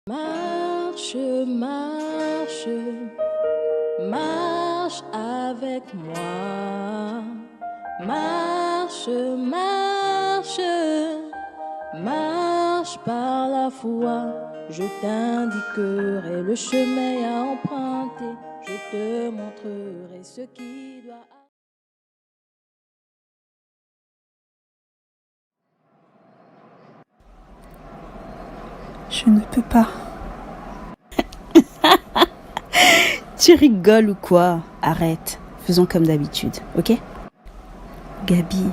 Marche, marche, marche avec moi. Marche, marche, marche par la foi. Je t'indiquerai le chemin à emprunter. Je te montrerai ce qui doit... Je ne peux pas. Tu rigoles ou quoi? Arrête. Faisons comme d'habitude, ok? Gabi,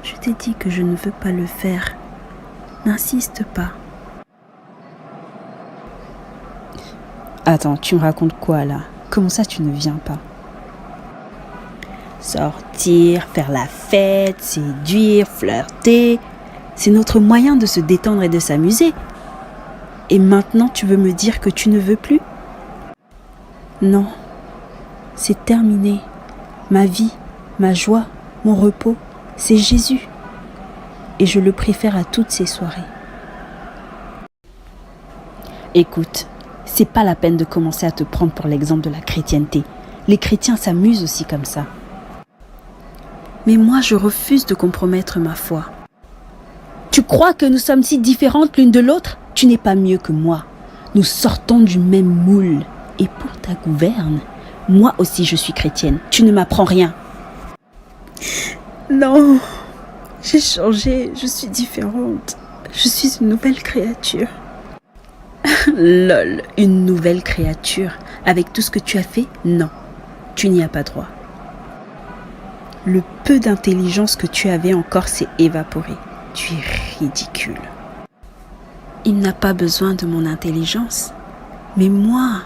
je t'ai dit que je ne veux pas le faire. N'insiste pas. Attends, tu me racontes quoi là? Comment ça tu ne viens pas? Sortir, faire la fête, séduire, flirter. C'est notre moyen de se détendre et de s'amuser. Et maintenant tu veux me dire que tu ne veux plus? Non, c'est terminé. Ma vie, ma joie, mon repos, c'est Jésus. Et je le préfère à toutes ces soirées. Écoute, c'est pas la peine de commencer à te prendre pour l'exemple de la chrétienté. Les chrétiens s'amusent aussi comme ça. Mais moi, je refuse de compromettre ma foi. Tu crois que nous sommes si différentes l'une de l'autre? Tu n'es pas mieux que moi. Nous sortons du même moule. Et pour ta gouverne, moi aussi je suis chrétienne. Tu ne m'apprends rien. Non, j'ai changé. Je suis différente. Je suis une nouvelle créature. Lol, une nouvelle créature. Avec tout ce que tu as fait, non. Tu n'y as pas droit. Le peu d'intelligence que tu avais encore s'est évaporé. Tu es ridicule. Il n'a pas besoin de mon intelligence. Mais moi,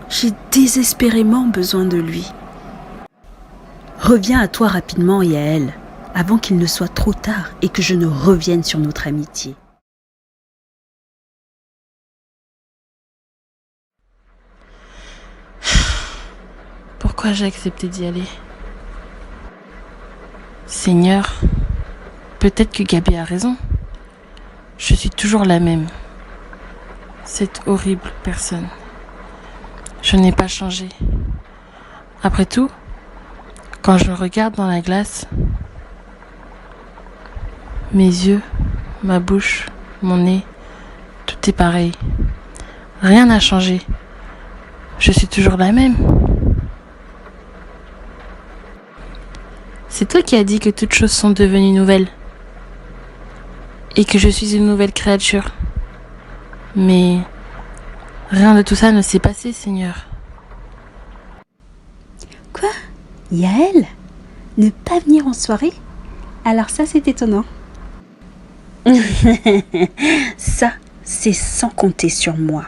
j'ai désespérément besoin de lui. Reviens à toi rapidement, Yael, avant qu'il ne soit trop tard et que je ne revienne sur notre amitié. Pourquoi j'ai accepté d'y aller? Seigneur, peut-être que Gabi a raison. Je suis toujours la même. Cette horrible personne. Je n'ai pas changé. Après tout, quand je me regarde dans la glace, mes yeux, ma bouche, mon nez, tout est pareil. Rien n'a changé. Je suis toujours la même. C'est toi qui as dit que toutes choses sont devenues nouvelles et que je suis une nouvelle créature. Mais rien de tout ça ne s'est passé, Seigneur. Quoi? Yael? Ne pas venir en soirée? Alors ça, c'est étonnant. Ça, c'est sans compter sur moi.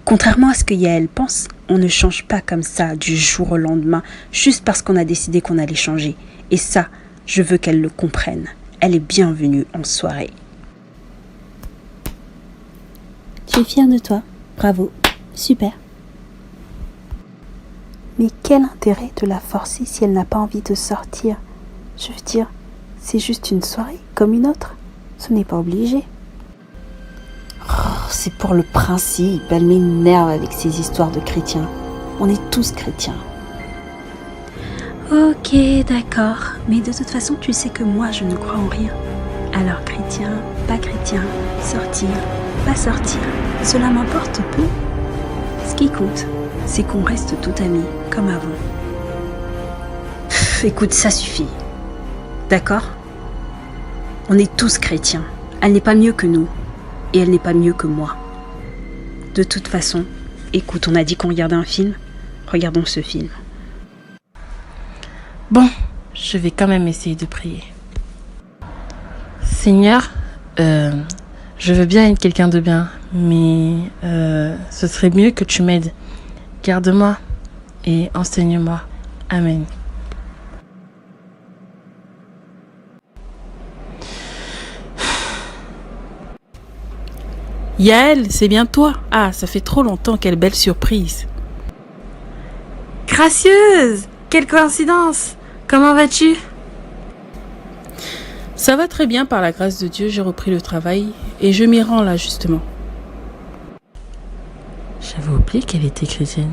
Contrairement à ce que Yael pense, on ne change pas comme ça du jour au lendemain, juste parce qu'on a décidé qu'on allait changer. Et ça, je veux qu'elle le comprenne. Elle est bienvenue en soirée. Tu es fière de toi. Bravo. Super. Mais quel intérêt de la forcer si elle n'a pas envie de sortir? Je veux dire, c'est juste une soirée, comme une autre. Ce n'est pas obligé. Oh, c'est pour le principe. Elle m'énerve avec ces histoires de chrétiens. On est tous chrétiens. Ok, d'accord. Mais de toute façon, tu sais que moi, je ne crois en rien. Alors, chrétien, pas chrétien, sortir, pas sortir, cela m'importe peu. Ce qui compte, c'est qu'on reste tout amis, comme avant. Écoute, ça suffit. D'accord? On est tous chrétiens. Elle n'est pas mieux que nous. Et elle n'est pas mieux que moi. De toute façon, écoute, on a dit qu'on regardait un film. Regardons ce film. Bon, je vais quand même essayer de prier. Seigneur, je veux bien être quelqu'un de bien, mais ce serait mieux que tu m'aides. Garde-moi et enseigne-moi. Amen. Yael, c'est bien toi? Ah, ça fait trop longtemps, quelle belle surprise. Gracieuse! Quelle coïncidence! Comment vas-tu? Ça va très bien par la grâce de Dieu, j'ai repris le travail et je m'y rends là justement. J'avais oublié qu'elle était chrétienne.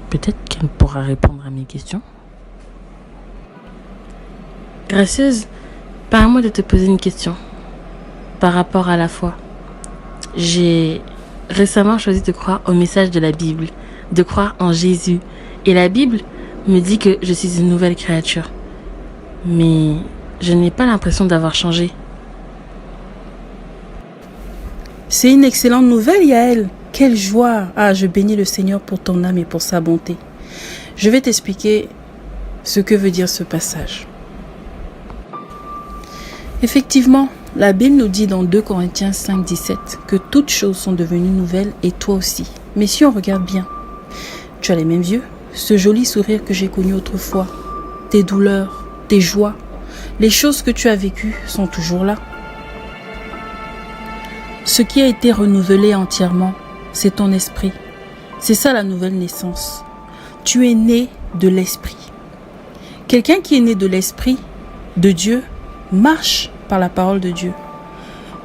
Peut-être qu'elle pourra répondre à mes questions. Gracieuse, permets-moi de te poser une question par rapport à la foi. J'ai récemment choisi de croire au message de la Bible, de croire en Jésus. Et la Bible me dit que je suis une nouvelle créature. Mais je n'ai pas l'impression d'avoir changé. C'est une excellente nouvelle, Yael. Quelle joie! Ah, je bénis le Seigneur pour ton âme et pour sa bonté. Je vais t'expliquer ce que veut dire ce passage. Effectivement, la Bible nous dit dans 2 Corinthiens 5, 17 que toutes choses sont devenues nouvelles et toi aussi. Mais si on regarde bien, tu as les mêmes yeux, ce joli sourire que j'ai connu autrefois, tes douleurs, tes joies, les choses que tu as vécues sont toujours là. Ce qui a été renouvelé entièrement, c'est ton esprit. C'est ça la nouvelle naissance. Tu es né de l'esprit. Quelqu'un qui est né de l'esprit de Dieu marche par la parole de Dieu.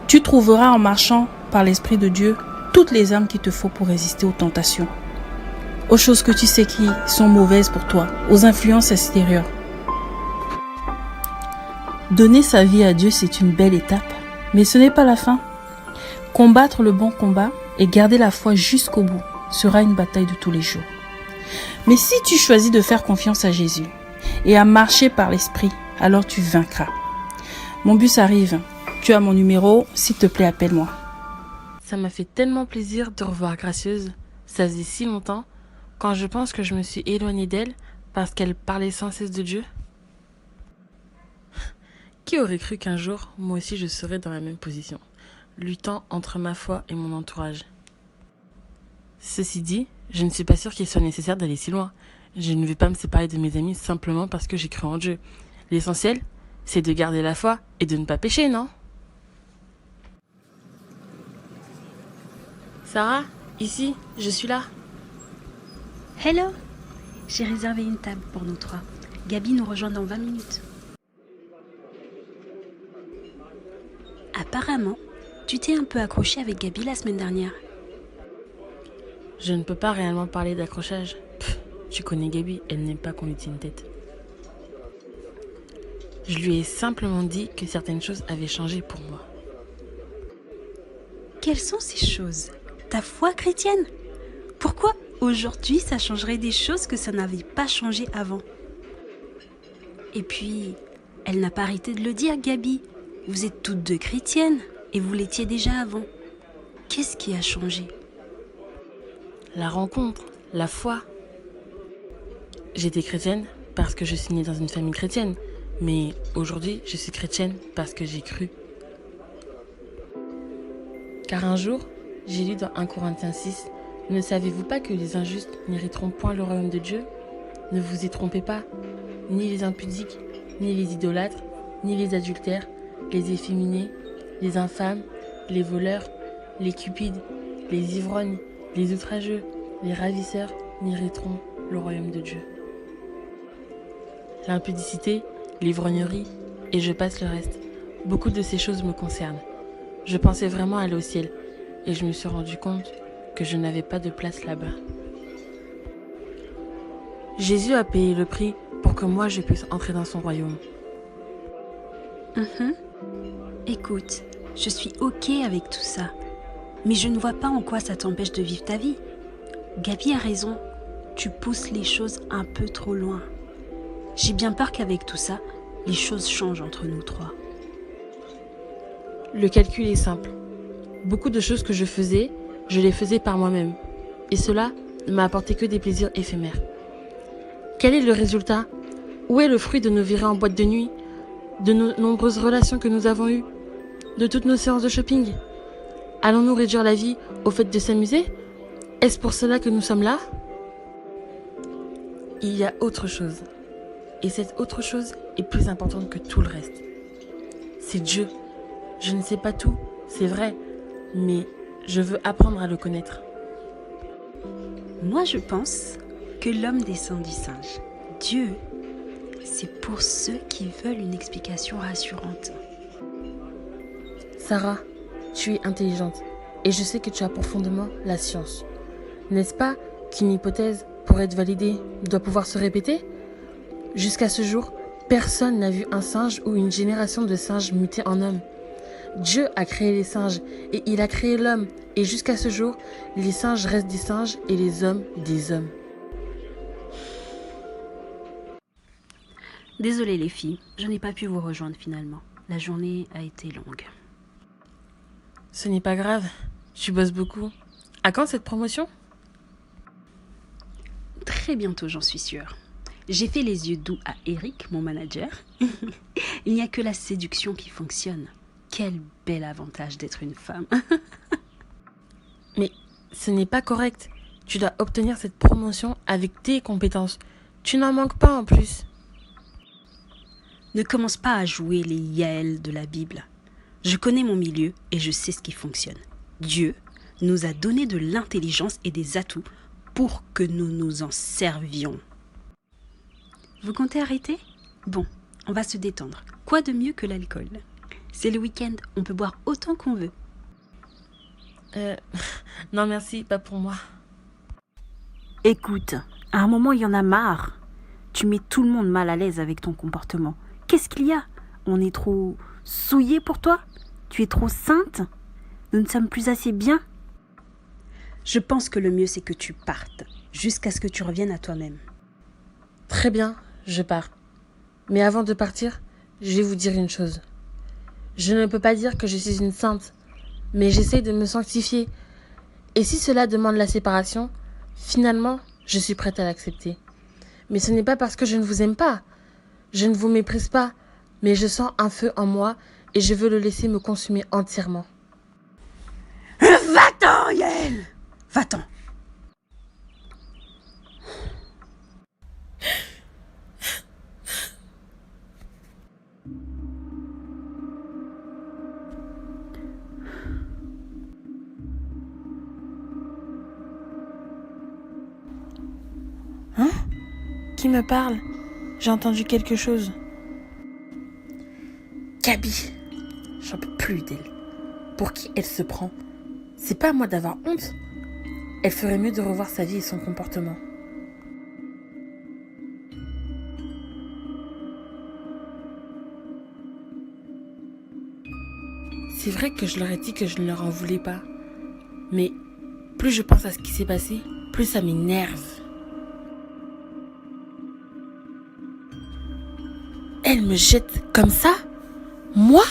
Tu trouveras en marchant par l'esprit de Dieu toutes les armes qu'il te faut pour résister aux tentations, aux choses que tu sais qui sont mauvaises pour toi, aux influences extérieures. Donner sa vie à Dieu, c'est une belle étape, mais ce n'est pas la fin. Combattre le bon combat et garder la foi jusqu'au bout sera une bataille de tous les jours. Mais si tu choisis de faire confiance à Jésus et à marcher par l'esprit, alors tu vaincras. Mon bus arrive. Tu as mon numéro, s'il te plaît, appelle-moi. Ça m'a fait tellement plaisir de revoir Gracieuse. Ça faisait si longtemps, quand je pense que je me suis éloignée d'elle parce qu'elle parlait sans cesse de Dieu. Qui aurait cru qu'un jour, moi aussi je serais dans la même position, luttant entre ma foi et mon entourage. Ceci dit, je ne suis pas sûre qu'il soit nécessaire d'aller si loin. Je ne vais pas me séparer de mes amis simplement parce que j'ai cru en Dieu. L'essentiel, c'est de garder la foi et de ne pas pécher, non? Sarah, ici, je suis là. Hello! J'ai réservé une table pour nous 3. Gabi nous rejoint dans 20 minutes. Apparemment, tu t'es un peu accroché avec Gabi la semaine dernière. Je ne peux pas réellement parler d'accrochage. Tu connais Gabi, elle n'aime pas qu'on lui tienne tête. Je lui ai simplement dit que certaines choses avaient changé pour moi. Quelles sont ces choses? Ta foi chrétienne? Pourquoi aujourd'hui ça changerait des choses que ça n'avait pas changé avant? Et puis, elle n'a pas arrêté de le dire, Gabi. Vous êtes toutes deux chrétiennes et vous l'étiez déjà avant. Qu'est-ce qui a changé? La rencontre, la foi. J'étais chrétienne parce que je suis née dans une famille chrétienne. Mais aujourd'hui, je suis chrétienne parce que j'ai cru. Car un jour, j'ai lu dans 1 Corinthiens 6, « Ne savez-vous pas que les injustes n'hériteront point le royaume de Dieu? Ne vous y trompez pas, ni les impudiques, ni les idolâtres, ni les adultères, les efféminés, les infâmes, les voleurs, les cupides, les ivrognes, les outrageux, les ravisseurs n'hériteront le royaume de Dieu. » L'impudicité, l'ivrognerie, et je passe le reste. Beaucoup de ces choses me concernent. Je pensais vraiment aller au ciel, et je me suis rendu compte que je n'avais pas de place là-bas. Jésus a payé le prix pour que moi je puisse entrer dans son royaume. Écoute, je suis ok avec tout ça, mais je ne vois pas en quoi ça t'empêche de vivre ta vie. Gabi a raison, tu pousses les choses un peu trop loin. J'ai bien peur qu'avec tout ça, les choses changent entre nous 3. Le calcul est simple. Beaucoup de choses que je faisais, je les faisais par moi-même. Et cela ne m'a apporté que des plaisirs éphémères. Quel est le résultat? Où est le fruit de nos virées en boîte de nuit? De nos nombreuses relations que nous avons eues? De toutes nos séances de shopping? Allons-nous réduire la vie au fait de s'amuser? Est-ce pour cela que nous sommes là? Il y a autre chose. Et cette autre chose est plus importante que tout le reste. C'est Dieu. Je ne sais pas tout, c'est vrai, mais je veux apprendre à le connaître. Moi, je pense que l'homme descend du singe. Dieu, c'est pour ceux qui veulent une explication rassurante. Sarah, tu es intelligente et je sais que tu as profondément la science. N'est-ce pas qu'une hypothèse, pour être validée, doit pouvoir se répéter? Jusqu'à ce jour, personne n'a vu un singe ou une génération de singes mutés en hommes. Dieu a créé les singes et il a créé l'homme. Et jusqu'à ce jour, les singes restent des singes et les hommes des hommes. Désolée les filles, je n'ai pas pu vous rejoindre finalement. La journée a été longue. Ce n'est pas grave, tu bosses beaucoup. À quand cette promotion? Très bientôt, j'en suis sûre. J'ai fait les yeux doux à Eric, mon manager. Il n'y a que la séduction qui fonctionne. Quel bel avantage d'être une femme. Mais ce n'est pas correct. Tu dois obtenir cette promotion avec tes compétences. Tu n'en manques pas en plus. Ne commence pas à jouer les Yael de la Bible. Je connais mon milieu et je sais ce qui fonctionne. Dieu nous a donné de l'intelligence et des atouts pour que nous nous en servions. Vous comptez arrêter? Bon, on va se détendre. Quoi de mieux que l'alcool? C'est le week-end, on peut boire autant qu'on veut. Non merci, pas pour moi. Écoute, à un moment il y en a marre. Tu mets tout le monde mal à l'aise avec ton comportement. Qu'est-ce qu'il y a? On est trop souillés pour toi? Tu es trop sainte? Nous ne sommes plus assez bien? Je pense que le mieux c'est que tu partes, jusqu'à ce que tu reviennes à toi-même. Très bien, je pars. Mais avant de partir, je vais vous dire une chose. Je ne peux pas dire que je suis une sainte, mais j'essaie de me sanctifier. Et si cela demande la séparation, finalement, je suis prête à l'accepter. Mais ce n'est pas parce que je ne vous aime pas. Je ne vous méprise pas, mais je sens un feu en moi et je veux le laisser me consumer entièrement. Va-t'en, Yael! Va-t'en! Hein? Qui me parle? J'ai entendu quelque chose. Gabi, j'en peux plus d'elle. Pour qui elle se prend? C'est pas à moi d'avoir honte. Elle ferait mieux de revoir sa vie et son comportement. C'est vrai que je leur ai dit que je ne leur en voulais pas. Mais plus je pense à ce qui s'est passé, plus ça m'énerve. Elle me jette comme ça? Moi?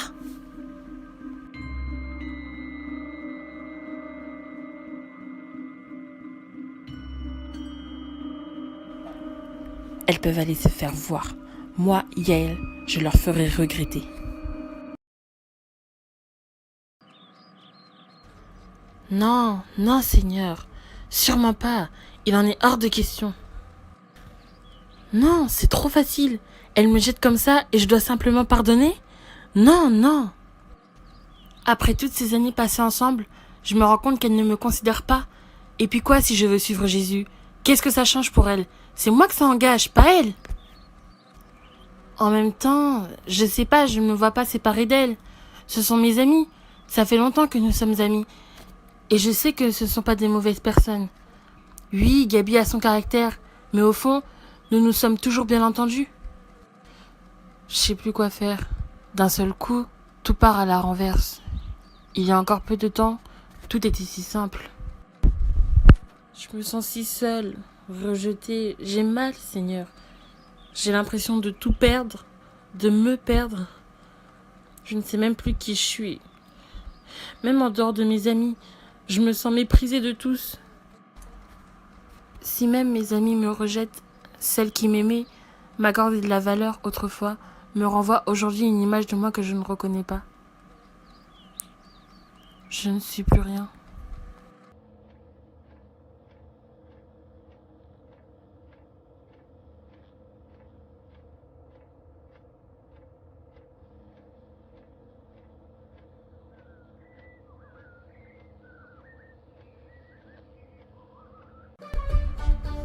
Elles peuvent aller se faire voir. Moi, Yael, je leur ferai regretter. Non, non, Seigneur. Sûrement pas. Il en est hors de question. Non, c'est trop facile. Elle me jette comme ça et je dois simplement pardonner? Non, non. Après toutes ces années passées ensemble, je me rends compte qu'elle ne me considère pas. Et puis quoi si je veux suivre Jésus? Qu'est-ce que ça change pour elle? C'est moi que ça engage, pas elle. En même temps, je sais pas, je ne me vois pas séparée d'elle. Ce sont mes amis. Ça fait longtemps que nous sommes amis. Et je sais que ce ne sont pas des mauvaises personnes. Oui, Gabi a son caractère, mais au fond, nous nous sommes toujours bien entendus. Je sais plus quoi faire. D'un seul coup, tout part à la renverse. Il y a encore peu de temps, tout était si simple. Je me sens si seule, rejetée. J'ai mal, Seigneur. J'ai l'impression de tout perdre, de me perdre. Je ne sais même plus qui je suis. Même en dehors de mes amis, je me sens méprisée de tous. Si même mes amis me rejettent, celle qui m'aimait, m'accordait de la valeur autrefois, me renvoie aujourd'hui une image de moi que je ne reconnais pas. Je ne suis plus rien.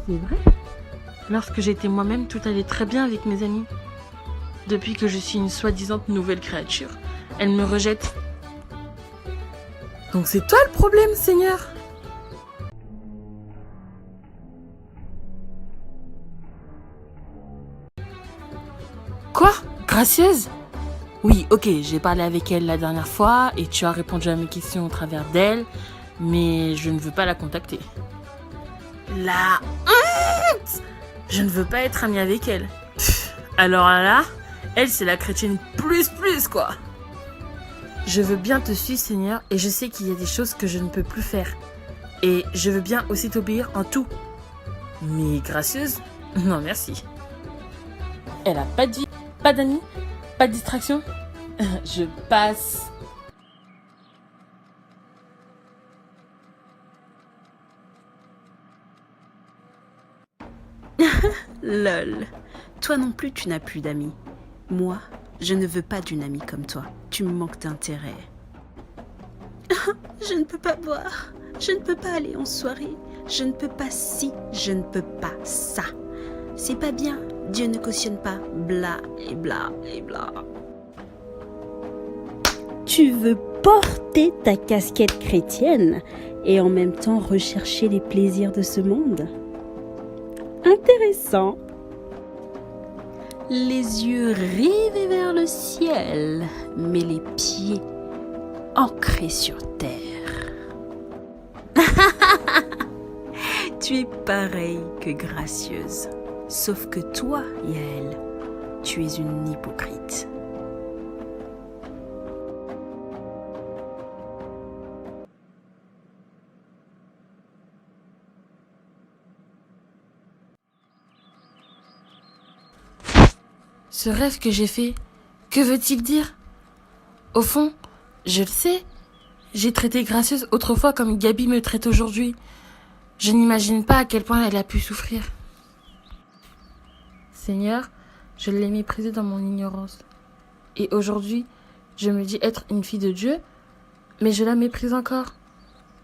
C'est vrai. Lorsque j'étais moi-même, tout allait très bien avec mes amis. Depuis que je suis une soi-disant nouvelle créature, elles me rejettent. Donc c'est toi le problème, Seigneur? Quoi? Gracieuse? Oui, ok, j'ai parlé avec elle la dernière fois et tu as répondu à mes questions au travers d'elle, mais je ne veux pas la contacter. La honte! Je ne veux pas être amie avec elle. Alors là, elle c'est la chrétienne plus quoi. Je veux bien te suivre, Seigneur, et je sais qu'il y a des choses que je ne peux plus faire. Et je veux bien aussi t'obéir en tout. Mais gracieuse? Non, merci. Elle a pas de vie, pas d'amis, pas de distraction. Je passe. Lol. Toi non plus, tu n'as plus d'amis. Moi, je ne veux pas d'une amie comme toi. Tu me manques d'intérêt. Je ne peux pas boire. Je ne peux pas aller en soirée. Je ne peux pas ci. Je ne peux pas ça. C'est pas bien. Dieu ne cautionne pas. Bla et bla et bla. Tu veux porter ta casquette chrétienne et en même temps rechercher les plaisirs de ce monde? Intéressant. Les yeux rivés vers le ciel, mais les pieds ancrés sur terre. Tu es pareille que gracieuse, sauf que toi, Yael, tu es une hypocrite. Ce rêve que j'ai fait, que veut-il dire? Au fond, je le sais. J'ai traité Gracieuse autrefois comme Gabi me traite aujourd'hui. Je n'imagine pas à quel point elle a pu souffrir. Seigneur, je l'ai méprisée dans mon ignorance. Et aujourd'hui, je me dis être une fille de Dieu, mais je la méprise encore.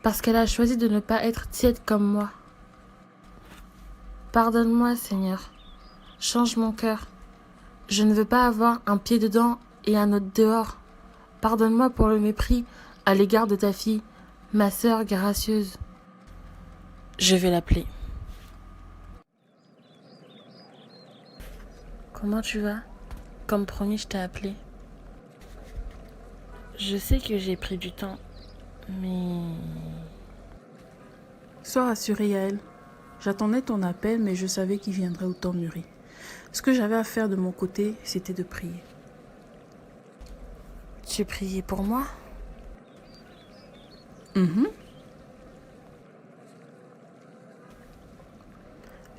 Parce qu'elle a choisi de ne pas être tiède comme moi. Pardonne-moi, Seigneur. Change mon cœur. Je ne veux pas avoir un pied dedans et un autre dehors. Pardonne-moi pour le mépris à l'égard de ta fille, ma sœur Gracieuse. Je vais l'appeler. Comment tu vas? Comme promis, je t'ai appelé. Je sais que j'ai pris du temps, mais... Sois rassurée, Yael. J'attendais ton appel, mais je savais qu'il viendrait au temps mûri. Ce que j'avais à faire de mon côté, c'était de prier. Tu priais pour moi?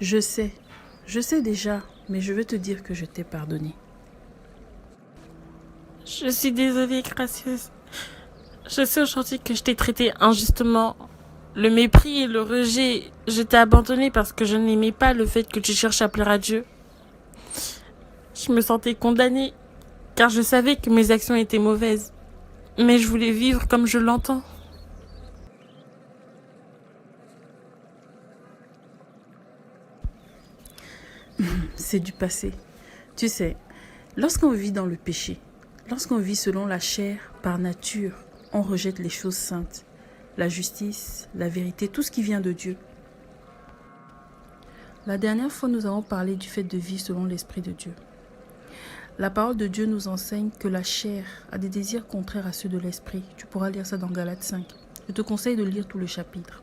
Je sais déjà, mais je veux te dire que je t'ai pardonné. Je suis désolée, Gracieuse. Je sais aujourd'hui que je t'ai traité injustement. Le mépris et le rejet, je t'ai abandonné parce que je n'aimais pas le fait que tu cherches à plaire à Dieu. Je me sentais condamnée, car je savais que mes actions étaient mauvaises. Mais je voulais vivre comme je l'entends. C'est du passé. Tu sais, lorsqu'on vit dans le péché, lorsqu'on vit selon la chair, par nature, on rejette les choses saintes, la justice, la vérité, tout ce qui vient de Dieu. La dernière fois, nous avons parlé du fait de vivre selon l'Esprit de Dieu. La parole de Dieu nous enseigne que la chair a des désirs contraires à ceux de l'Esprit. Tu pourras lire ça dans Galates 5. Je te conseille de lire tout le chapitre.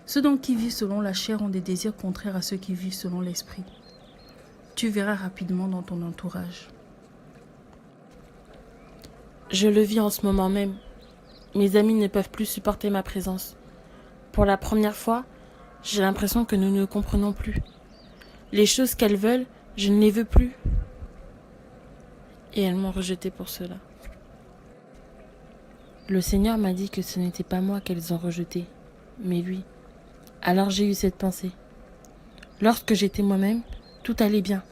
Ceux donc qui vivent selon la chair ont des désirs contraires à ceux qui vivent selon l'Esprit. Tu verras rapidement dans ton entourage. Je le vis en ce moment même. Mes amis ne peuvent plus supporter ma présence. Pour la première fois, j'ai l'impression que nous ne comprenons plus. Les choses qu'elles veulent, je ne les veux plus. Et elles m'ont rejeté pour cela. Le Seigneur m'a dit que ce n'était pas moi qu'elles ont rejeté, mais lui. Alors j'ai eu cette pensée. Lorsque j'étais moi-même, tout allait bien.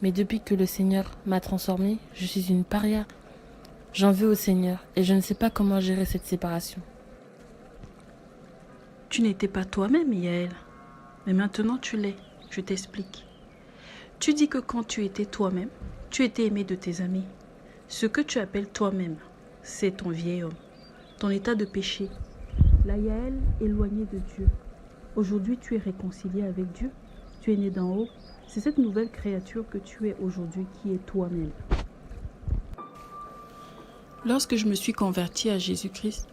Mais depuis que le Seigneur m'a transformée, je suis une paria. J'en veux au Seigneur et je ne sais pas comment gérer cette séparation. Tu n'étais pas toi-même, Yael. Mais maintenant tu l'es. Je t'explique. Tu dis que quand tu étais toi-même, tu étais aimé de tes amis. Ce que tu appelles toi-même, c'est ton vieil homme, ton état de péché. La Yael éloignée de Dieu. Aujourd'hui, tu es réconcilié avec Dieu. Tu tu es né d'en haut, c'est cette nouvelle créature que tu es aujourd'hui qui est toi-même. Lorsque je me suis convertie à Jésus-Christ,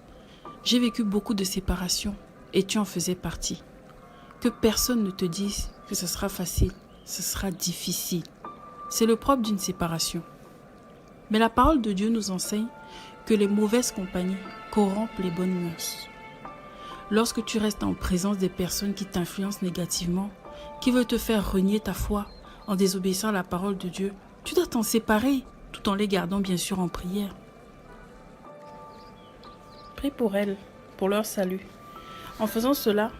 j'ai vécu beaucoup de séparations et tu en faisais partie. Que personne ne te dise que ce sera facile, ce sera difficile. C'est le propre d'une séparation. Mais la parole de Dieu nous enseigne que les mauvaises compagnies corrompent les bonnes mœurs. Lorsque tu restes en présence des personnes qui t'influencent négativement, qui veulent te faire renier ta foi en désobéissant à la parole de Dieu, tu dois t'en séparer tout en les gardant bien sûr en prière. Prie pour elles, pour leur salut. En faisant cela,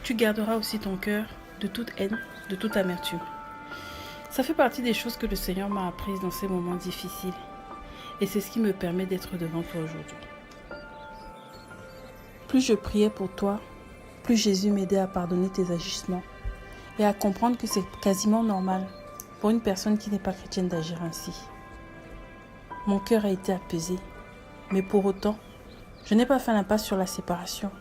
tu garderas aussi ton cœur de toute haine, de toute amertume. Ça fait partie des choses que le Seigneur m'a apprises dans ces moments difficiles. Et c'est ce qui me permet d'être devant toi aujourd'hui. Plus je priais pour toi, plus Jésus m'aidait à pardonner tes agissements et à comprendre que c'est quasiment normal pour une personne qui n'est pas chrétienne d'agir ainsi. Mon cœur a été apaisé, mais pour autant, je n'ai pas fait l'impasse sur la séparation.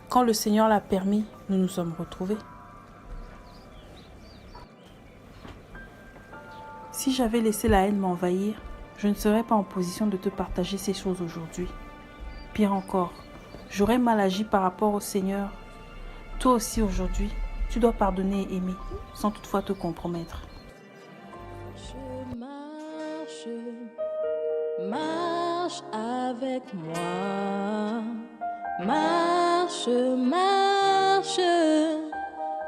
Quand le Seigneur l'a permis, nous nous sommes retrouvés. Si j'avais laissé la haine m'envahir, je ne serais pas en position de te partager ces choses aujourd'hui. Pire encore, j'aurais mal agi par rapport au Seigneur. Toi aussi aujourd'hui, tu dois pardonner et aimer, sans toutefois te compromettre. Je marche avec moi.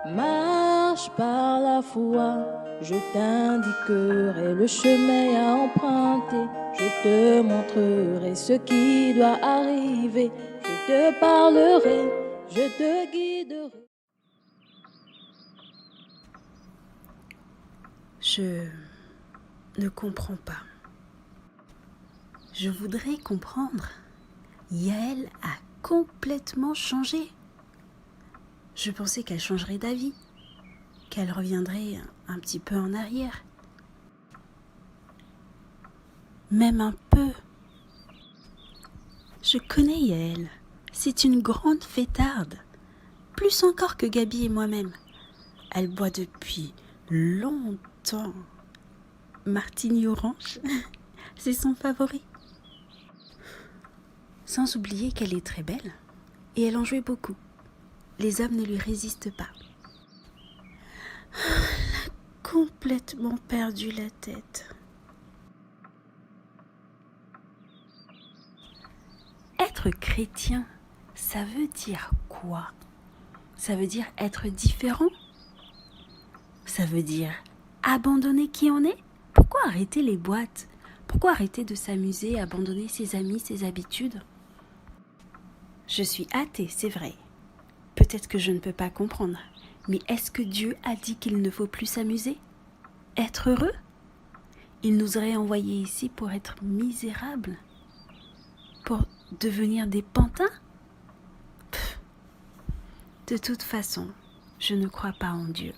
Marche par la foi. Je t'indiquerai le chemin à emprunter. Je te montrerai ce qui doit arriver. Je te parlerai, je te guiderai. Je ne comprends pas. Je voudrais comprendre. Yael a complètement changé. Je pensais qu'elle changerait d'avis, qu'elle reviendrait un petit peu en arrière. Même un peu. Je connais Yael. C'est une grande fêtarde. Plus encore que Gabi et moi-même. Elle boit depuis longtemps. Martini orange, c'est son favori. Sans oublier qu'elle est très belle et elle en jouait beaucoup. Les hommes ne lui résistent pas. Elle a complètement perdu la tête. Être chrétien, ça veut dire quoi? Ça veut dire être différent? Ça veut dire abandonner qui on est? Pourquoi arrêter les boîtes? Pourquoi arrêter de s'amuser, abandonner ses amis, ses habitudes? Je suis athée, c'est vrai. Peut-être que je ne peux pas comprendre. Mais est-ce que Dieu a dit qu'il ne faut plus s'amuser? Être heureux? Il nous aurait envoyés ici pour être misérables? Pour devenir des pantins? Pff. De toute façon, je ne crois pas en Dieu.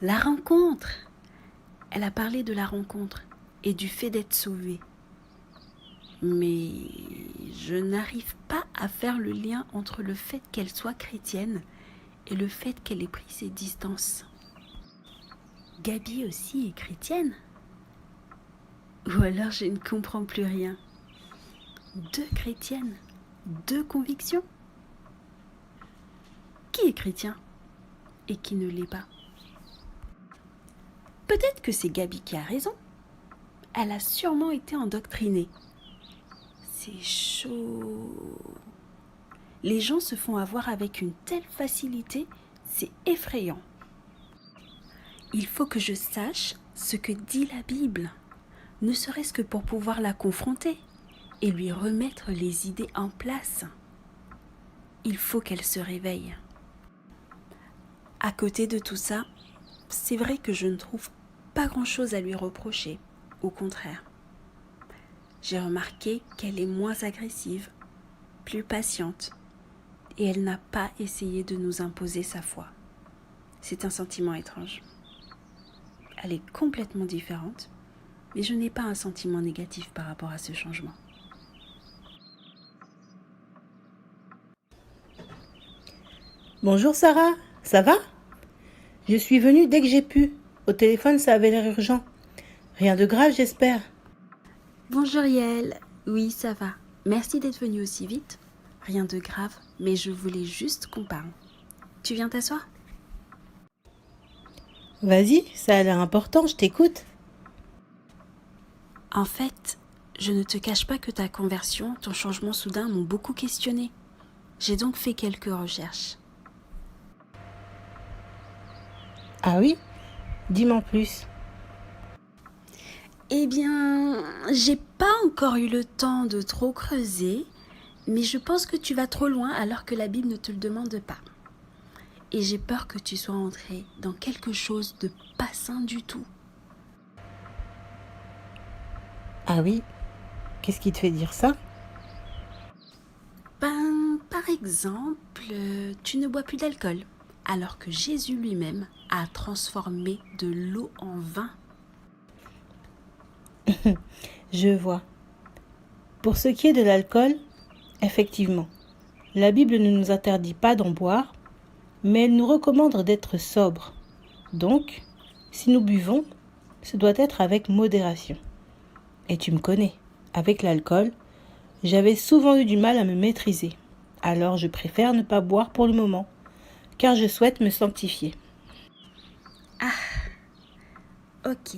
La rencontre. Elle a parlé de la rencontre et du fait d'être sauvée. Mais je n'arrive pas à faire le lien entre le fait qu'elle soit chrétienne et le fait qu'elle ait pris ses distances. Gabi aussi est chrétienne? Ou alors je ne comprends plus rien. 2 chrétiennes, 2 convictions. Qui est chrétien et qui ne l'est pas? Peut-être que c'est Gabi qui a raison. Elle a sûrement été endoctrinée. C'est chaud. Les gens se font avoir avec une telle facilité, c'est effrayant. Il faut que je sache ce que dit la Bible, ne serait-ce que pour pouvoir la confronter et lui remettre les idées en place. Il faut qu'elle se réveille. À côté de tout ça, c'est vrai que je ne trouve pas grand-chose à lui reprocher, au contraire. J'ai remarqué qu'elle est moins agressive, plus patiente, et elle n'a pas essayé de nous imposer sa foi. C'est un sentiment étrange. Elle est complètement différente, mais je n'ai pas un sentiment négatif par rapport à ce changement. Bonjour Sarah, ça va? Je suis venue dès que j'ai pu. Au téléphone, ça avait l'air urgent. Rien de grave, j'espère. Bonjour Yael. Oui, ça va. Merci d'être venue aussi vite. Rien de grave, mais je voulais juste qu'on parle. Tu viens t'asseoir? Vas-y, ça a l'air important, je t'écoute. En fait, je ne te cache pas que ta conversion, ton changement soudain m'ont beaucoup questionné. J'ai donc fait quelques recherches. Ah oui? Dis-moi en plus. Eh bien, j'ai pas encore eu le temps de trop creuser, mais je pense que tu vas trop loin alors que la Bible ne te le demande pas. Et j'ai peur que tu sois entré dans quelque chose de pas sain du tout. Ah oui? Qu'est-ce qui te fait dire ça? Par exemple, tu ne bois plus d'alcool, alors que Jésus lui-même a transformé de l'eau en vin. Je vois. Pour ce qui est de l'alcool, effectivement, la Bible ne nous interdit pas d'en boire, mais elle nous recommande d'être sobres. Donc, si nous buvons, ce doit être avec modération. Et tu me connais, avec l'alcool, j'avais souvent eu du mal à me maîtriser. Alors je préfère ne pas boire pour le moment, car je souhaite me sanctifier. Ok.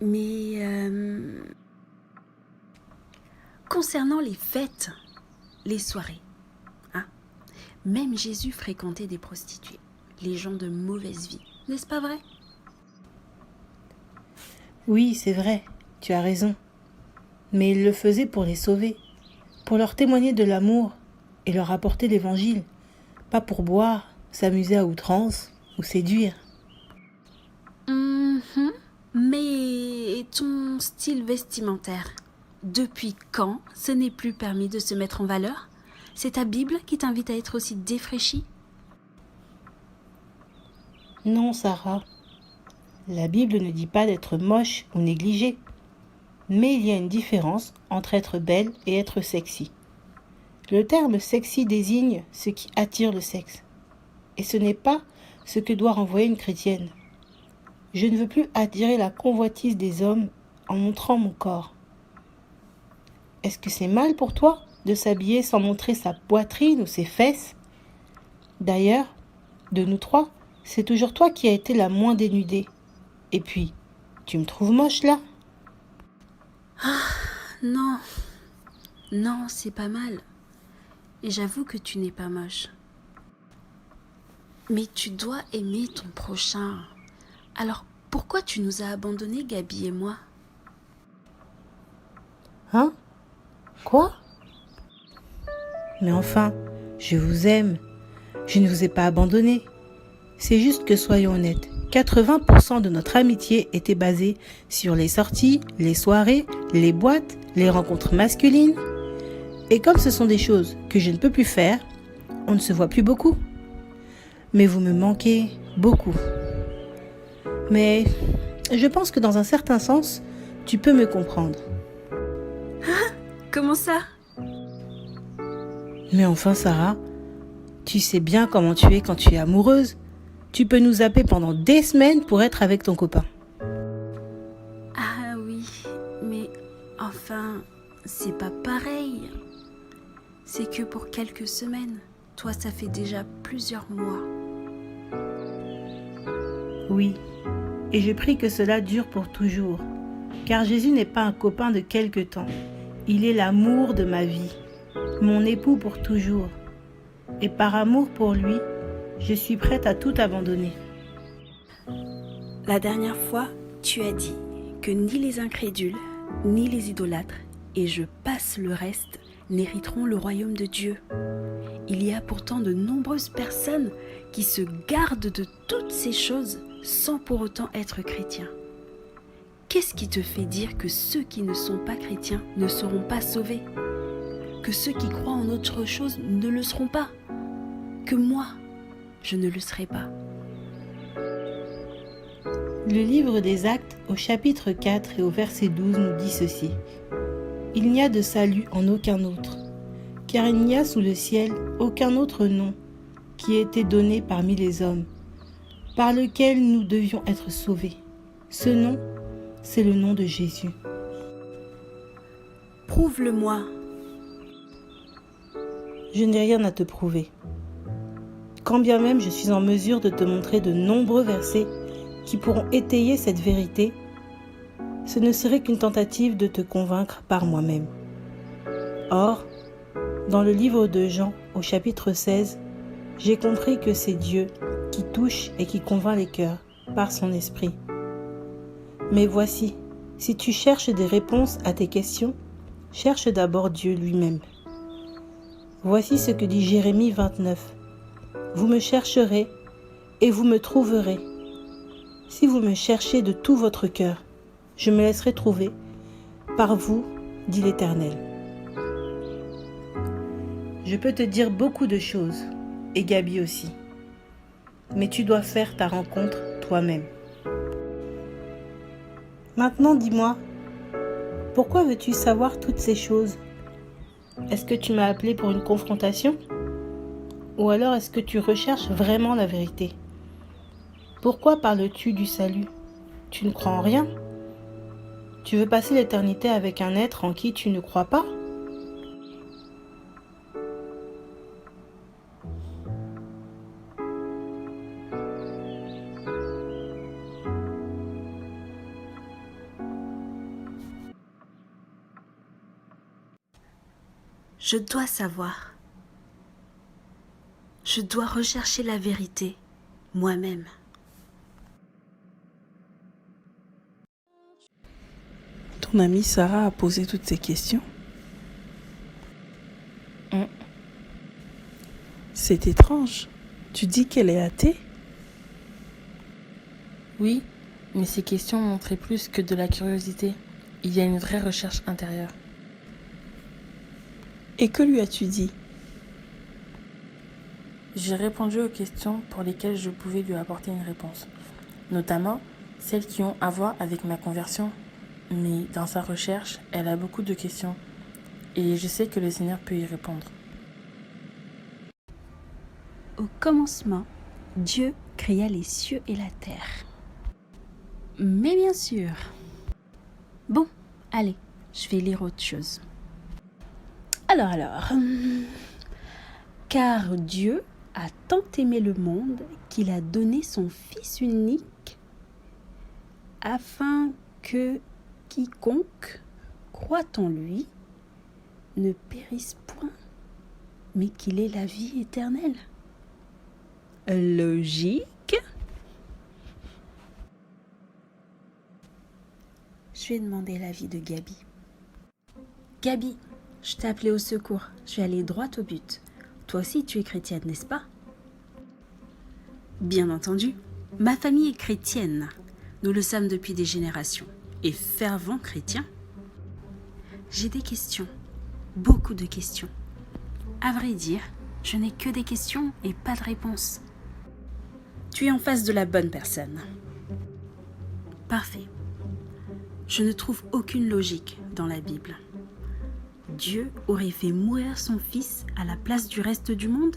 Mais concernant les fêtes, les soirées, hein, même Jésus fréquentait des prostituées, les gens de mauvaise vie, n'est-ce pas vrai? Oui, c'est vrai, tu as raison. Mais il le faisait pour les sauver, pour leur témoigner de l'amour et leur apporter l'évangile, pas pour boire, s'amuser à outrance ou séduire. Mais ton style vestimentaire, depuis quand ce n'est plus permis de se mettre en valeur? C'est ta Bible qui t'invite à être aussi défraîchie? Non, Sarah, la Bible ne dit pas d'être moche ou négligé, mais il y a une différence entre être belle et être sexy. Le terme sexy désigne ce qui attire le sexe, et ce n'est pas ce que doit renvoyer une chrétienne. Je ne veux plus attirer la convoitise des hommes en montrant mon corps. Est-ce que c'est mal pour toi de s'habiller sans montrer sa poitrine ou ses fesses? D'ailleurs, de nous trois, c'est toujours toi qui as été la moins dénudée. Et puis, tu me trouves moche là? Non, non, c'est pas mal. Et j'avoue que tu n'es pas moche. Mais tu dois aimer ton prochain. Alors pourquoi tu nous as abandonnés, Gabi et moi? Hein? Quoi? Mais enfin, je vous aime. Je ne vous ai pas abandonné. C'est juste que soyons honnêtes, 80% de notre amitié était basée sur les sorties, les soirées, les boîtes, les rencontres masculines. Et comme ce sont des choses que je ne peux plus faire, on ne se voit plus beaucoup. Mais vous me manquez beaucoup. Mais je pense que dans un certain sens, tu peux me comprendre. Comment ça? Mais enfin, Sarah, tu sais bien comment tu es quand tu es amoureuse. Tu peux nous zapper pendant des semaines pour être avec ton copain. Ah oui, mais enfin, c'est pas pareil. C'est que pour quelques semaines. Toi, ça fait déjà plusieurs mois. Oui, et je prie que cela dure pour toujours, car Jésus n'est pas un copain de quelque temps. Il est l'amour de ma vie, mon époux pour toujours. Et par amour pour lui, je suis prête à tout abandonner. La dernière fois, tu as dit que ni les incrédules, ni les idolâtres, et je passe le reste, n'hériteront le royaume de Dieu. Il y a pourtant de nombreuses personnes qui se gardent de toutes ces choses sans pour autant être chrétiens. Qu'est-ce qui te fait dire que ceux qui ne sont pas chrétiens ne seront pas sauvés? Que ceux qui croient en autre chose ne le seront pas? Que moi, je ne le serai pas? Le livre des Actes, au chapitre 4 et au verset 12, nous dit ceci. « Il n'y a de salut en aucun autre, car il n'y a sous le ciel aucun autre nom qui a été donné parmi les hommes, par lequel nous devions être sauvés. Ce nom, c'est le nom de Jésus. Prouve-le-moi. Je n'ai rien à te prouver. Quand bien même je suis en mesure de te montrer de nombreux versets qui pourront étayer cette vérité, ce ne serait qu'une tentative de te convaincre par moi-même. Or, dans le livre de Jean, au chapitre 16, j'ai compris que c'est Dieu qui touche et qui convainc les cœurs par son esprit. Mais voici, si tu cherches des réponses à tes questions, cherche d'abord Dieu lui-même. Voici ce que dit Jérémie 29. Vous me chercherez et vous me trouverez. Si vous me cherchez de tout votre cœur, je me laisserai trouver par vous, dit l'Éternel. Je peux te dire beaucoup de choses, et Gabi aussi. Mais tu dois faire ta rencontre toi-même. Maintenant, dis-moi, pourquoi veux-tu savoir toutes ces choses? Est-ce que tu m'as appelé pour une confrontation? Ou alors est-ce que tu recherches vraiment la vérité? Pourquoi parles-tu du salut? Tu ne crois en rien? Tu veux passer l'éternité avec un être en qui tu ne crois pas? Je dois savoir. Je dois rechercher la vérité moi-même. Ton amie Sarah a posé toutes ces questions. C'est étrange. Tu dis qu'elle est athée? Oui, mais ces questions montraient plus que de la curiosité. Il y a une vraie recherche intérieure. Et que lui as-tu dit? J'ai répondu aux questions pour lesquelles je pouvais lui apporter une réponse, notamment celles qui ont à voir avec ma conversion. Mais dans sa recherche, elle a beaucoup de questions et je sais que le Seigneur peut y répondre. Au commencement, Dieu créa les cieux et la terre. Mais bien sûr. Bon, allez, je vais lire autre chose. Alors. Car Dieu a tant aimé le monde qu'il a donné son Fils unique afin que quiconque croit en lui ne périsse point, mais qu'il ait la vie éternelle. Logique. Je vais demander l'avis de Gabi. Gabi, je t'ai appelé au secours. Je vais aller droit au but. Toi aussi, tu es chrétienne, n'est-ce pas? Bien entendu. Ma famille est chrétienne. Nous le sommes depuis des générations. Et fervents chrétiens. J'ai des questions. Beaucoup de questions. À vrai dire, je n'ai que des questions et pas de réponses. Tu es en face de la bonne personne. Parfait. Je ne trouve aucune logique dans la Bible. Dieu aurait fait mourir son fils à la place du reste du monde?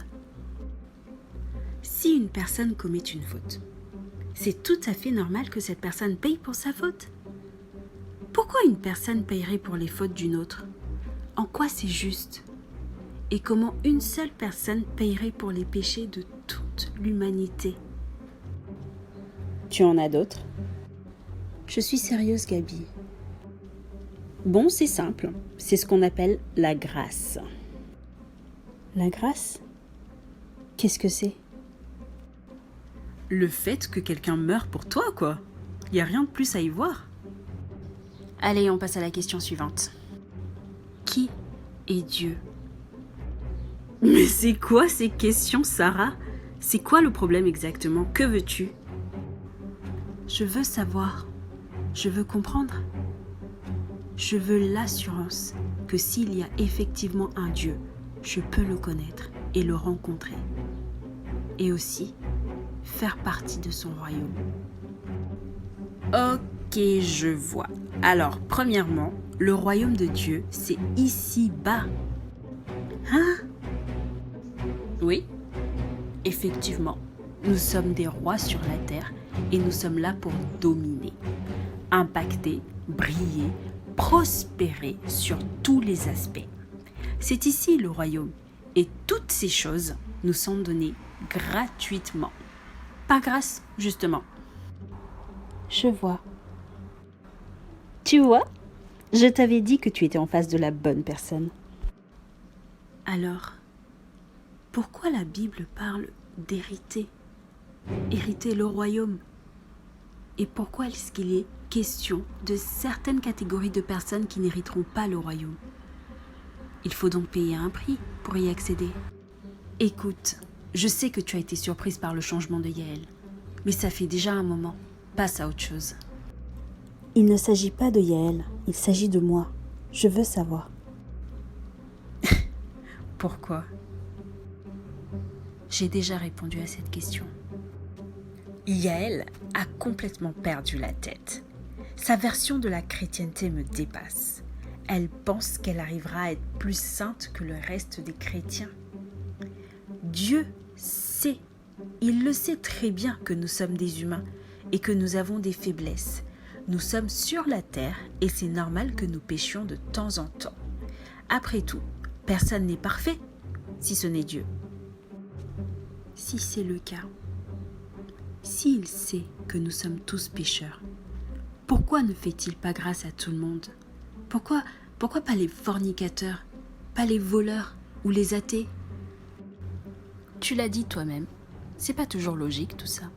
Si une personne commet une faute, c'est tout à fait normal que cette personne paye pour sa faute. Pourquoi une personne payerait pour les fautes d'une autre? En quoi c'est juste? Et comment une seule personne payerait pour les péchés de toute l'humanité? Tu en as d'autres? Je suis sérieuse, Gabi. Bon, c'est simple. C'est ce qu'on appelle la grâce. La grâce? Qu'est-ce que c'est? Le fait que quelqu'un meure pour toi, quoi. Il n'y a rien de plus à y voir. Allez, on passe à la question suivante. Qui est Dieu? Mais c'est quoi ces questions, Sarah? C'est quoi le problème exactement? Que veux-tu? Je veux savoir. Je veux comprendre. Je veux l'assurance que s'il y a effectivement un Dieu, je peux le connaître et le rencontrer. Et aussi, faire partie de son royaume. Ok, je vois. Alors, premièrement, le royaume de Dieu, c'est ici-bas. Hein? Oui. Effectivement, nous sommes des rois sur la terre et nous sommes là pour dominer, impacter, briller, prospérer sur tous les aspects. C'est ici le royaume et toutes ces choses nous sont données gratuitement. Pas grâce, justement. Je vois. Tu vois, je t'avais dit que tu étais en face de la bonne personne. Alors, pourquoi la Bible parle d'hériter, hériter le royaume? Et pourquoi est-ce qu'il est question de certaines catégories de personnes qui n'hériteront pas le royaume? Il faut donc payer un prix pour y accéder. Écoute, je sais que tu as été surprise par le changement de Yael, mais ça fait déjà un moment. Passe à autre chose. Il ne s'agit pas de Yael, il s'agit de moi. Je veux savoir. Pourquoi? J'ai déjà répondu à cette question. Yael a complètement perdu la tête. Sa version de la chrétienté me dépasse. Elle pense qu'elle arrivera à être plus sainte que le reste des chrétiens. Dieu sait, il le sait très bien que nous sommes des humains et que nous avons des faiblesses. Nous sommes sur la terre et c'est normal que nous péchions de temps en temps. Après tout, personne n'est parfait, si ce n'est Dieu. Si c'est le cas, s'il sait que nous sommes tous pécheurs, pourquoi ne fait-il pas grâce à tout le monde? Pourquoi pas les fornicateurs, pas les voleurs ou les athées? Tu l'as dit toi-même, c'est pas toujours logique tout ça.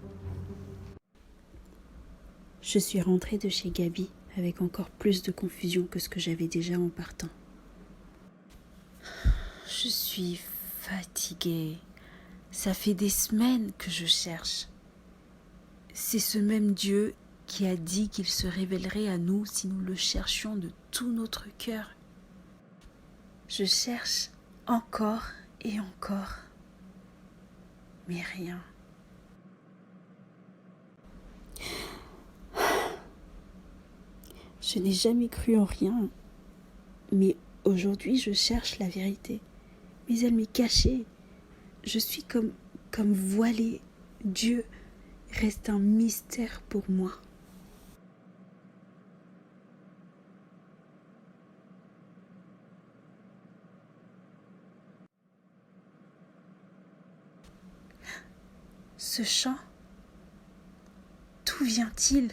Je suis rentrée de chez Gabi avec encore plus de confusion que ce que j'avais déjà en partant. Je suis fatiguée. Ça fait des semaines que je cherche. C'est ce même Dieu qui a dit qu'il se révélerait à nous si nous le cherchions de tout notre cœur. Je cherche encore et encore, mais rien. Je n'ai jamais cru en rien, mais aujourd'hui je cherche la vérité. Mais elle m'est cachée. Je suis comme voilée. Dieu reste un mystère pour moi. Ce chant, d'où vient-il?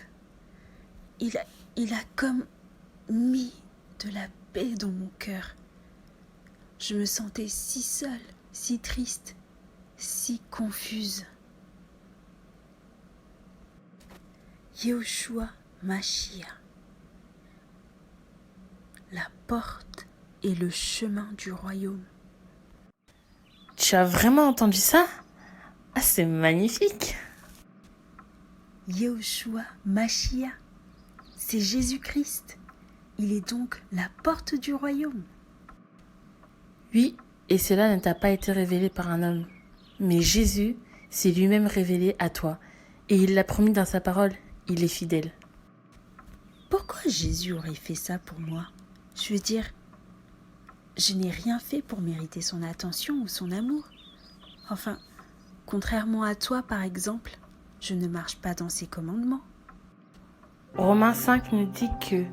Il a comme mis de la paix dans mon cœur. Je me sentais si seule, si triste, si confuse. Yehoshua Mashiach, la porte et le chemin du royaume. Tu as vraiment entendu ça? Ah, c'est magnifique! Yehoshua Mashiach, c'est Jésus-Christ. Il est donc la porte du royaume. Oui, et cela ne t'a pas été révélé par un homme. Mais Jésus s'est lui-même révélé à toi. Et il l'a promis dans sa parole, il est fidèle. Pourquoi Jésus aurait fait ça pour moi? Je veux dire, je n'ai rien fait pour mériter son attention ou son amour. Enfin, contrairement à toi par exemple, je ne marche pas dans ses commandements. Romains 5 nous dit que,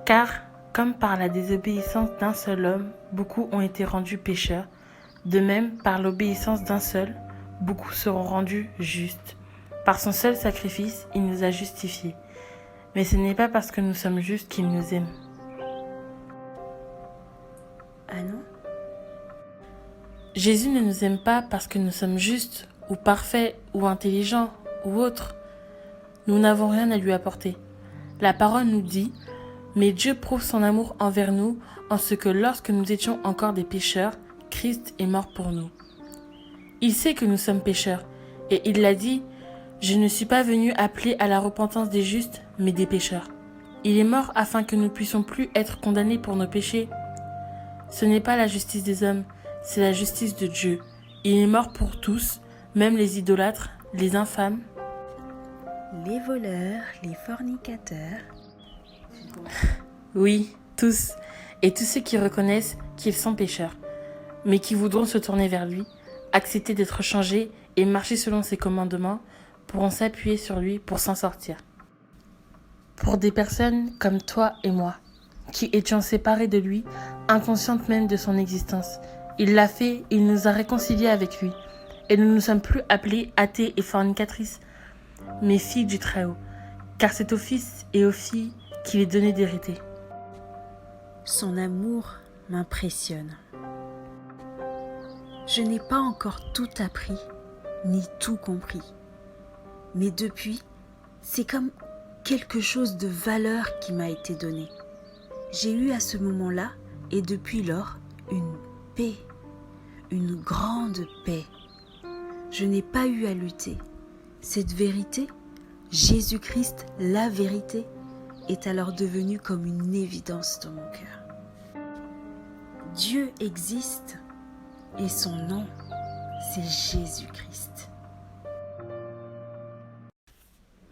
car comme par la désobéissance d'un seul homme, beaucoup ont été rendus pécheurs, de même par l'obéissance d'un seul, beaucoup seront rendus justes. Par son seul sacrifice, il nous a justifiés. Mais ce n'est pas parce que nous sommes justes qu'il nous aime. Ah non? Jésus ne nous aime pas parce que nous sommes justes, ou parfaits, ou intelligents, ou autres. Nous n'avons rien à lui apporter. La parole nous dit « Mais Dieu prouve son amour envers nous en ce que lorsque nous étions encore des pécheurs, Christ est mort pour nous. » Il sait que nous sommes pécheurs, et il l'a dit « Je ne suis pas venu appeler à la repentance des justes, mais des pécheurs. » Il est mort afin que nous ne puissions plus être condamnés pour nos péchés. Ce n'est pas la justice des hommes, c'est la justice de Dieu. Il est mort pour tous, même les idolâtres, les infâmes, Les voleurs, les fornicateurs. oui, tous, et tous ceux qui reconnaissent qu'ils sont pécheurs, mais qui voudront se tourner vers lui, accepter d'être changés et marcher selon ses commandements pourront s'appuyer sur lui pour s'en sortir. Pour des personnes comme toi et moi, qui étions séparées de lui, inconscientes même de son existence, il l'a fait, il nous a réconciliés avec lui, et nous ne sommes plus appelés athées et fornicatrices, mais filles du Très-Haut, car c'est aux fils et aux filles qu'il est donné d'hériter. Son amour m'impressionne. Je n'ai pas encore tout appris, ni tout compris. Mais depuis, c'est comme quelque chose de valeur qui m'a été donné. J'ai eu à ce moment-là, et depuis lors, une paix, une grande paix. Je n'ai pas eu à lutter. Cette vérité, Jésus-Christ, la vérité, est alors devenue comme une évidence dans mon cœur. Dieu existe et son nom, c'est Jésus-Christ.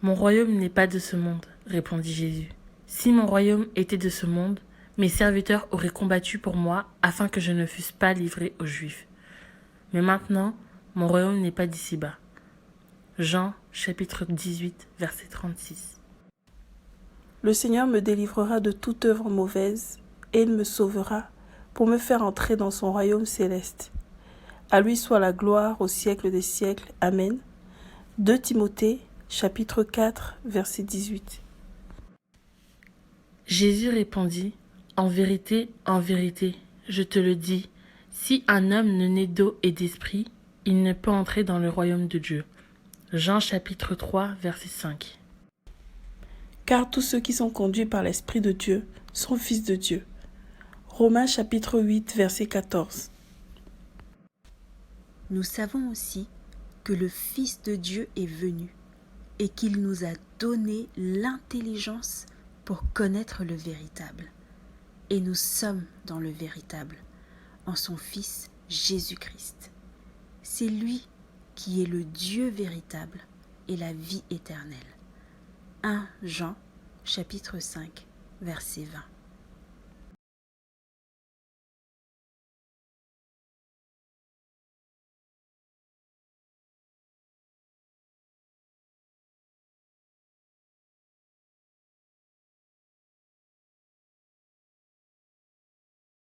Mon royaume n'est pas de ce monde, répondit Jésus. Si mon royaume était de ce monde, mes serviteurs auraient combattu pour moi afin que je ne fusse pas livré aux Juifs. Mais maintenant, mon royaume n'est pas d'ici-bas. Jean, chapitre 18, verset 36. Le Seigneur me délivrera de toute œuvre mauvaise et il me sauvera pour me faire entrer dans son royaume céleste. À lui soit la gloire au siècle des siècles. Amen. 2 Timothée, chapitre 4, verset 18. Jésus répondit, en vérité, je te le dis, si un homme ne naît d'eau et d'esprit, il ne peut entrer dans le royaume de Dieu. Jean chapitre 3, verset 5. Car tous ceux qui sont conduits par l'Esprit de Dieu sont fils de Dieu. Romains chapitre 8, verset 14. Nous savons aussi que le Fils de Dieu est venu et qu'il nous a donné l'intelligence pour connaître le véritable. Et nous sommes dans le véritable, en son Fils Jésus-Christ. C'est lui qui est le Dieu véritable et la vie éternelle. 1 Jean, chapitre 5, verset 20.